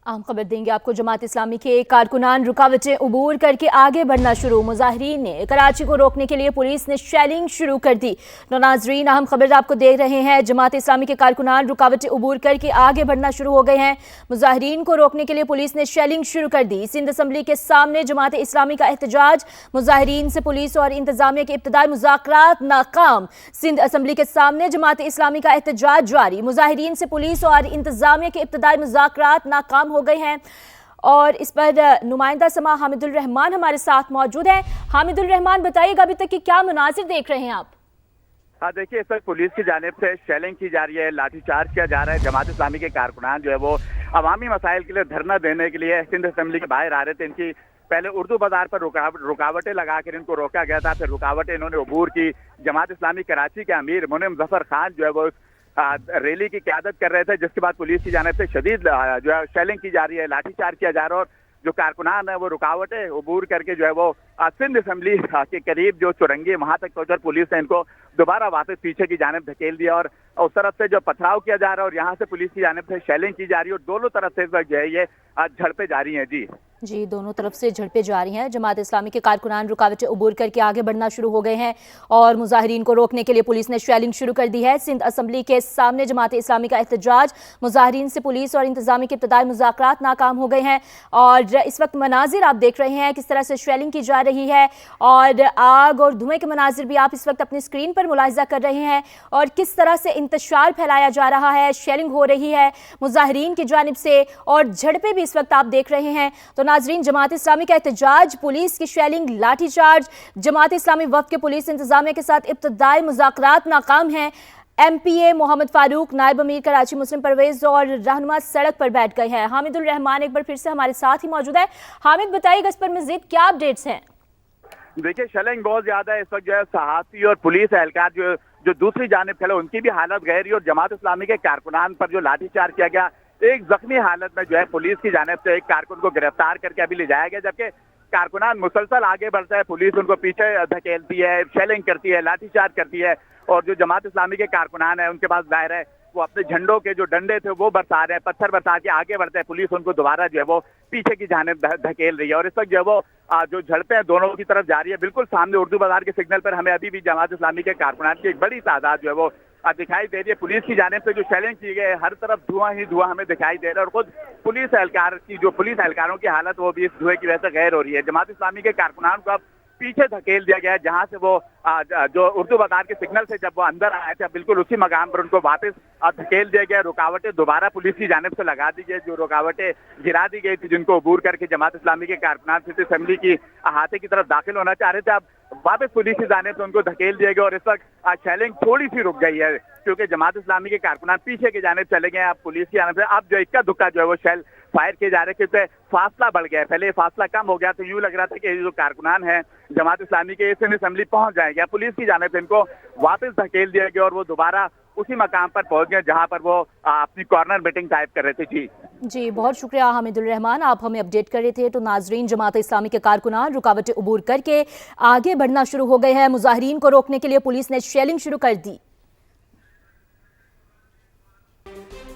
अहम खबर देंगे आपको। जमात इस्लामी के कारकुनान रुकावटें अबूर करके आगे बढ़ना शुरू। मुजाहिरीन ने कराची को रोकने के लिए पुलिस ने शेलिंग शुरू कर दी। तो नाजरीन, अहम खबर आपको दे रहे हैं। जमात इस्लामी के कारकुनान रुकावटें अबूर करके आगे बढ़ना शुरू हो गए हैं। मुजाहिरीन को रोकने के लिए पुलिस ने शेलिंग शुरू कर दी। सिंध असम्बली के सामने जमात इस्लामी का एहतजाज। मुजाहिरीन से पुलिस और इंतजामिया के इब्तदाई मुज़ाकरात नाकाम। सिंध असम्बली के सामने जमात इस्लामी का एहतजाज जारी। मुजाहिरीन से पुलिस और इंतजामिया के इब्तदाई मुज़ाकरात नाकाम हो गए हैं। और इस पर नुमाइंदा समा हामिदुल रहमान हमारे साथ मौजूद है। हामिदुल रहमान, बताइएगा अभी तक की क्या मुनाजिर देख रहे हैं आप? देखिए, इस वक्त पुलिस की जानिब से शेलिंग की जा रही है, लाठीचार्ज किया जा रहा है। जमात इस्लामी के कारकुनान जो है वो अवामी मसाइल के लिए धरना देने के लिए सिंध असम्बली के बाहर आ रहे थे। इनकी पहले उर्दू बाजार पर रुकावटें लगाकर इनको रोका गया था, फिर रुकावटें इन्होंने अबूर की। जमात इस्लामी कराची के अमीर मुनीम जफर खान जो है वो रैली की क़यादत कर रहे थे, जिसके बाद पुलिस की जानिब से शदीद जो है शेलिंग की जा रही है, लाठीचार्ज किया जा रहा है। और जो कारकुनान है वो रुकावटें अबूर करके जो है वो सिंध असम्बली के करीब जो चुरंगी वहां तक पहुंचकर पुलिस ने इनको दोबारा वापस पीछे की जानिब धकेल दिया। और उस तरफ से जो पथराव किया जा रहा है और यहाँ से पुलिस की जानिब से शेलिंग की जा रही है, और दोनों तरफ से जो है ये झड़पें जारी हैं। जी, दोनों तरफ से झड़पें जारी हैं। जमात इस्लामी के कारकुनान रुकावटें अबूर करके आगे बढ़ना शुरू हो गए हैं और मुजाहिरीन को रोकने के लिए पुलिस ने शेलिंग शुरू कर दी है। सिंध असम्बली के सामने जमात इस्लामी का एहतजाज। मुजाहिरीन से पुलिस और इंतजामी के इब्तदाई मुज़ाकरात नाकाम हो गए हैं। और इस वक्त मनाजिर आप देख रहे हैं किस तरह से शेलिंग की जा रही है, और आग और धुएं के मनाजिर भी आप इस वक्त अपनी स्क्रीन पर मुलाहिजा कर रहे हैं। और किस तरह से इंतशार फैलाया जा रहा है, शेलिंग हो रही है मुजाहिरीन की जानिब से, और झड़पें भी इस वक्त आप देख रहे हैं। तो नाजरीन, जमात इस्लामी का एहतजाज, पुलिस की शेलिंग, लाठीचार्ज। जमात इस्लामी वक्त के पुलिस इंतजामिया के साथ इब्तदाई मुज़ाकरात नाकाम हैं। MPA मोहम्मद फारूक, नायब अमीर कराची मुस्लिम परवेज और रहनुमा सड़क पर बैठ गए हैं। हामिदुल रहमान एक बार फिर से हमारे साथ ही मौजूद है। हामिद, बताइएगा इस पर मज़ीद क्या अपडेट्स हैं? देखिए, शेलिंग बहुत ज्यादा है इस वक्त। जो है सहाफ़ी और पुलिस एहलकार जो दूसरी जानिब खड़े, उनकी भी हालत गहरी। और जमात इस्लामी के कारकुनान पर जो लाठीचार्ज किया गया, एक जख्मी हालत में जो है पुलिस की जानिब से एक कारकुन को गिरफ्तार करके अभी ले जाया गया, जबकि कारकुनान मुसलसल आगे बढ़ता है, पुलिस उनको पीछे धकेलती है, शेलिंग करती है, लाठीचार्ज करती है। और जो जमात इस्लामी के कारकुनान है उनके पास जाहिर है वो अपने झंडों के जो डंडे थे वो बरसा रहे हैं, पत्थर बरसा के आगे बढ़ते हैं। पुलिस उनको दोबारा जो है वो पीछे की जानिब धकेल रही है। और इस वक्त जो है वो जो झड़पें दोनों की तरफ जारी है। बिल्कुल सामने उर्दू बाजार के सिग्नल पर हमें अभी भी जमात इस्लामी के कारकुनान की एक बड़ी तादाद जो है वो दिखाई दे रही है। पुलिस की जानिब से जो शेलिंग की गई, हर तरफ धुआं ही धुआं हमें दिखाई दे रहा है। और खुद पुलिस एहलकारों की हालत वो भी इस धुएं की वजह से गैर हो रही है। जमात इस्लामी के कारकुनान को अब पीछे धकेल दिया गया है, जहां से वो जो उर्दू बाजार के सिग्नल से जब वो अंदर आए थे, बिल्कुल उसी मकाम पर उनको वापस धकेल दिया गया। रुकावटें दोबारा पुलिस की जानिब से लगा दी गई, जो रुकावटें गिरा दी गई थी, जिनको अबूर करके जमात इस्लामी के कारकुनान सिटी असेंबली की अहाते की तरफ दाखिल होना चाह रहे थे, अब वापस पुलिस की जानिब से उनको धकेल दिया गया। और इस वक्त शेलिंग थोड़ी सी रुक गई है, क्योंकि जमात इस्लामी के कारकुनान पीछे की जानिब चले गए। अब पुलिस की जानिब से अब जो इक्का दुक्का जो है वो शेल फायर किए जा रहे हैं, क्योंकि फासला बढ़ गया है। पहले फासला कम हो गया तो यूं लग रहा था कि जो कारकुनान है जमात इस्लामी के सिंध असेंबली पहुंच जाएंगे। पुलिस की जानिब से इनको वापस धकेल दिया गया और वो दोबारा उसी मकाम पर पहुंच गए जहां पर वो अपनी कॉर्नर मीटिंग टाइप कर रहे थे। जी, बहुत शुक्रिया हामिदुल रहमान, आप हमें अपडेट कर रहे थे। तो नाजरीन, जमात इस्लामी के कारकुनान रुकावटें अबूर करके आगे बढ़ना शुरू हो गए हैं। मुजाहिरीन को रोकने के लिए पुलिस ने शेलिंग शुरू कर दी।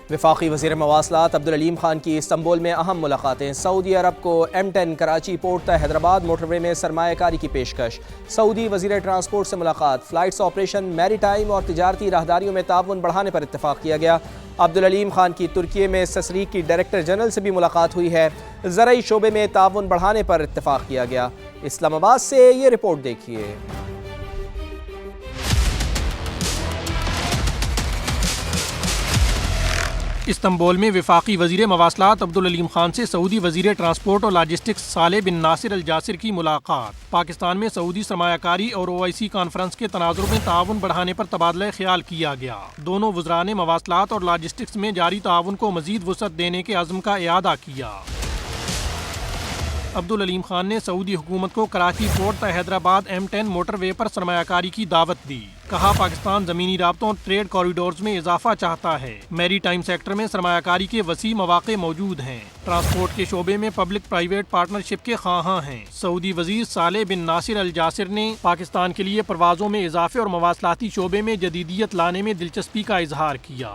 वफाकी वज़ीर मवासलात अब्दुल अलीम खान की इस्तांबुल में अहम मुलाकातें। सऊदी अरब को M10 Karachi port Hyderabad motorway में सरमायाकारी की पेशकश। सऊदी वज़ीर ट्रांसपोर्ट से मुलाकात। फ़्लाइट्स, ऑपरेशन, मैरीटाइम और तिजारती राहदारियों में ताउन बढ़ाने पर इत्तफाक किया गया। अब्दुल अलीम खान की तुर्की में ससरीक की डायरेक्टर जनरल से भी मुलाकात हुई है। ज़राई शोबे में ताउन बढ़ाने पर इत्तफाक किया गया। इस्लामाबाद से ये रिपोर्ट देखिए। इस्तांबुल में वफाकी वज़ीर मवासलात अब्दुल अलीम खान से सऊदी वज़ीर ट्रांसपोर्ट और लॉजिस्टिक्स साले बिन नासिर अल जासिर की मुलाकात। पाकिस्तान में सऊदी सरमायाकारी और OIC कॉन्फ्रेंस के तनाजुर में ताउन बढ़ाने पर तबादला ख्याल किया गया। दोनों वज़रा ने मवासलात और लॉजिस्टिक्स में जारी ताउन को मज़ीद वुसअत देने के अज़्म का इआदा किया। अब्दुल अलीम खान ने सऊदी हुकूमत को Karachi port Hyderabad M10 motorway पर सरमायाकारी की दावत दी। कहा, पाकिस्तान ज़मीनी राब्तों और ट्रेड कॉरिडोर्स में इजाफा चाहता है। मैरी टाइम सेक्टर में सरमायाकारी के वसी मौक़े मौजूद हैं। ट्रांसपोर्ट के शोबे में पब्लिक प्राइवेट पार्टनरशिप के ख़्वाहां हैं। सऊदी वज़ीर साले बिन नासिर अल जासिर ने पाकिस्तान के लिए परवाज़ों में इजाफे और मवासलाती शोबे में जदीदियत लाने में दिलचस्पी का इजहार किया।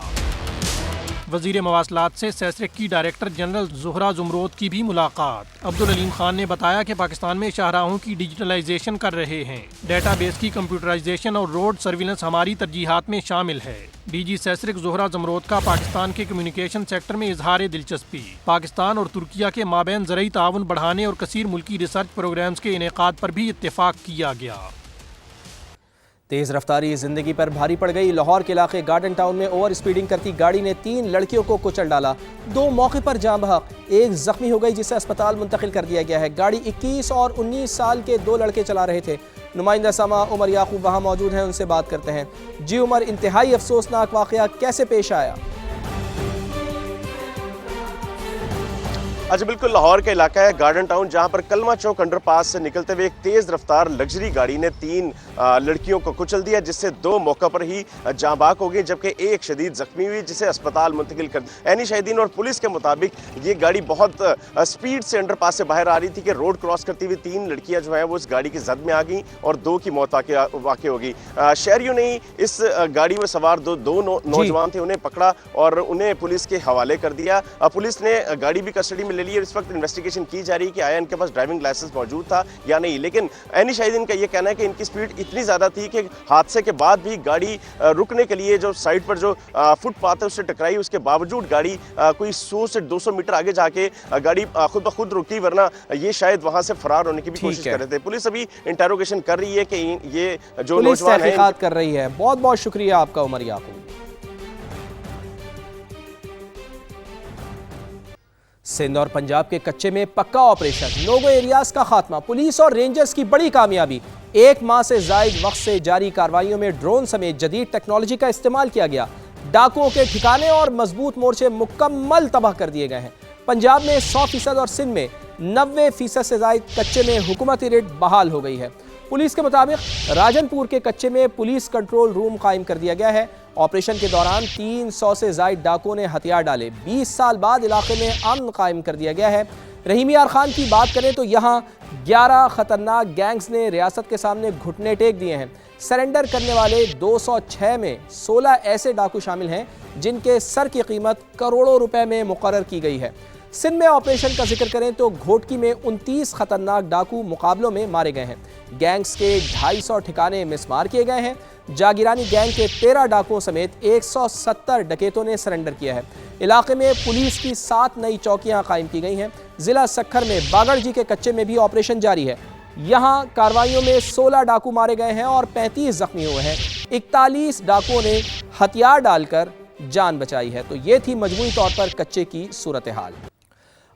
वजीर मवासलात से सैसरिक की डायरेक्टर जनरल ज़ुहरा ज़ुमरोद की भी मुलाकात। अब्दुल अलीम खान ने बताया कि पाकिस्तान में शाहराहों की डिजिटलाइजेशन कर रहे हैं। डेटाबेस की कंप्यूटराइजेशन और रोड सर्विलेंस हमारी तरजीहात में शामिल है। डीजी सैसरिक ज़ुहरा ज़ुमरोद का पाकिस्तान के कम्युनिकेशन सेक्टर में इजहार दिलचस्पी। पाकिस्तान और तुर्किया के माबैन ज़रई ताउन बढ़ाने और कसीर मुल्की रिसर्च प्रोग्राम्स के इनेकाद पर भी इत्तेफाक किया गया। तेज़ रफ्तारी ज़िंदगी पर भारी पड़ गई। लाहौर के इलाके गार्डन टाउन में ओवर स्पीडिंग करती गाड़ी ने 3 लड़कियों को कुचल डाला। 2 मौके पर जान बहक, 1 जख्मी हो गई जिसे अस्पताल मुंतकिल कर दिया गया है। गाड़ी 21 और 19 साल के 2 लड़के चला रहे थे। नुमाइंदा समा उमर याकूब वहाँ मौजूद हैं, उनसे बात करते हैं। जी उमर, इंतहाई अफसोसनाक वाक़या कैसे पेश आया? अच्छा, बिल्कुल लाहौर का इलाका है गार्डन टाउन, जहां पर कलमा चौक अंडरपास से निकलते हुए एक तेज़ रफ्तार लग्जरी गाड़ी ने 3 लड़कियों को कुचल दिया, जिससे 2 मौका पर ही जाँ बाक हो गई, जबकि 1 शदीद जख्मी हुई, जिसे अस्पताल मुंतकिल कर। ऐनी शाहिदीन और पुलिस के मुताबिक ये गाड़ी बहुत स्पीड से अंडरपास से बाहर आ रही थी कि रोड क्रॉस करती हुई 3 लड़कियां जो हैं वो इस गाड़ी की जद में आ गई और 2 की मौत वाक़ हो गई। शहरियों ने इस गाड़ी में सवार दो नौजवान थे, उन्हें पकड़ा और उन्हें पुलिस के हवाले कर दिया। पुलिस ने गाड़ी भी कस्टडी में ले ली। इस वक्त इन्वेस्टिगेशन की जा रही है कि आया इनके पास ड्राइविंग लाइसेंस मौजूद था या नहीं, लेकिन ऐनी शाहिदीन का ये कहना है कि इनकी स्पीड इतनी ज़्यादा थी कि हादसे के बाद भी गाड़ी रुकने के लिए जो साइड पर जो फुटपाथ है उससे टकराई। उसके बावजूद गाड़ी कोई 100 से 200 मीटर आगे जाके गाड़ी खुद ब खुद रुकी, वरना ये शायद वहाँ से फरार होने की भी कोशिश कर रहे थे। पुलिस अभी इंटरोगेशन कर रही है कि ये जो नौजवान है कर रही है। बहुत बहुत शुक्रिया आपका उमर याकूब। सिंध और पंजाब के कच्चे में पक्का ऑपरेशन, नोगो एरियाज का खात्मा, पुलिस और रेंजर्स की बड़ी कामयाबी। 1 माह से जायद वक्त से जारी कार्रवाइयों में ड्रोन समेत जदीद टेक्नोलॉजी का इस्तेमाल किया गया। डाकुओं के ठिकाने और मजबूत मोर्चे मुकम्मल तबाह कर दिए गए हैं। पंजाब में 100% और सिंध में 90% से जायद कच्चे में हुकूमती रेड बहाल हो गई है। पुलिस के मुताबिक राजनपुर के कच्चे में पुलिस कंट्रोल रूम कायम कर दिया गया है। ऑपरेशन के दौरान 300 से जायद डाकुओं ने हथियार डाले। 20 साल बाद इलाके में अमन कायम कर दिया गया है। रहीम यार खान की बात करें तो यहाँ 11 खतरनाक गैंग्स ने रियासत के सामने घुटने टेक दिए हैं। सरेंडर करने वाले 206 में 16 ऐसे डाकू शामिल हैं जिनके सर की कीमत करोड़ों रुपए में मुकर्रर की गई है। सिंध में ऑपरेशन का जिक्र करें तो घोटकी में 29 खतरनाक डाकू मुकाबलों में मारे गए हैं। गैंग्स के 250 ठिकाने मिसमार किए गए हैं। जागीरानी गैंग के 13 डाकुओं समेत 170 डकैतों ने सरेंडर किया है। इलाके में पुलिस की 7 नई चौकियां कायम की गई हैं। जिला सक्खर में बागड़जी के कच्चे में भी ऑपरेशन जारी है। यहाँ कार्रवाइयों में 16 डाकू मारे गए हैं और 35 जख्मी हुए हैं। 41 डाकुओं ने हथियार डालकर जान बचाई है। तो ये थी मजमूई तौर पर कच्चे की सूरत हाल।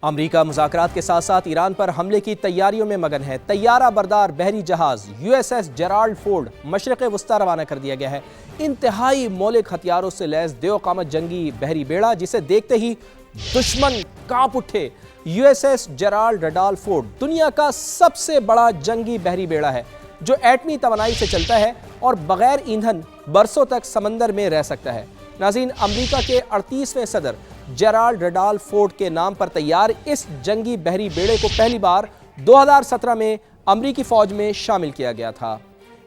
अमरीका मुज़ाकरात के साथ साथ ईरान पर हमले की तैयारियों में मगन है। तैयारा बरदार बहरी जहाज USS जेराल्ड फोर्ड मशरक़ वस्ता रवाना कर दिया गया है। इंतहाई मौलिक हथियारों से लैस देवकामत जंगी बहरी बेड़ा, जिसे देखते ही दुश्मन कांप उठे। USS जेराल्ड रडाल्फ फोर्ड दुनिया का सबसे बड़ा जंगी बहरी बेड़ा है जो एटमी तवानाई से चलता है और बगैर ईंधन बरसों तक समंदर में रह सकता है। नाज़रीन, अमरीका के 38वें सदर जेराल्ड रडाल्फ फोर्ड के नाम पर तैयार इस जंगी बहरी बेड़े को पहली बार 2017 में अमरीकी फौज में शामिल किया गया था।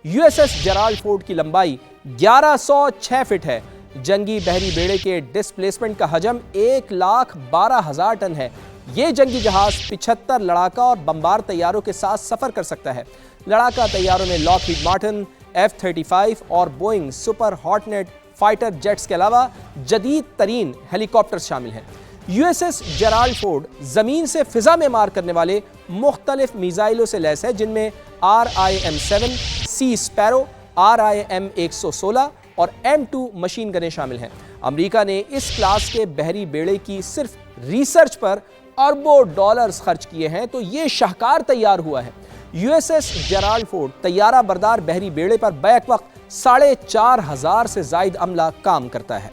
USS जेराल्ड फोर्ड की लंबाई 1106 फीट है। जंगी बहरी बेड़े के डिस्प्लेसमेंट का हजम 1,12,000 टन है। ये जंगी जहाज 75 लड़ाका और बमबार तैयारों के साथ सफर कर सकता है। लड़ाका तैयारों में लॉकहीड मार्टिन, F-35 और Boeing super hornet fighter jets के अलावा जदीद तरीन हेलीकॉप्टर शामिल हैं। USS जेराल्ड फोर्ड जमीन से फिजा में मार करने वाले मुख्तलिफ मिसाइलों से लैस है, जिनमें RIM-7, सी स्पैरो, RIM-116 और M2 मशीन गनें शामिल हैं। अमेरिका ने इस क्लास के बहरी बेड़े की सिर्फ रिसर्च पर अरबों डॉलर्स खर्च किए हैं, तो ये शाहकार तैयार हुआ है। USS जेराल्ड फोर्ड तैयारा बरदार बहरी बेड़े पर बैक वक्त 4,500 से जायद अमला काम करता है।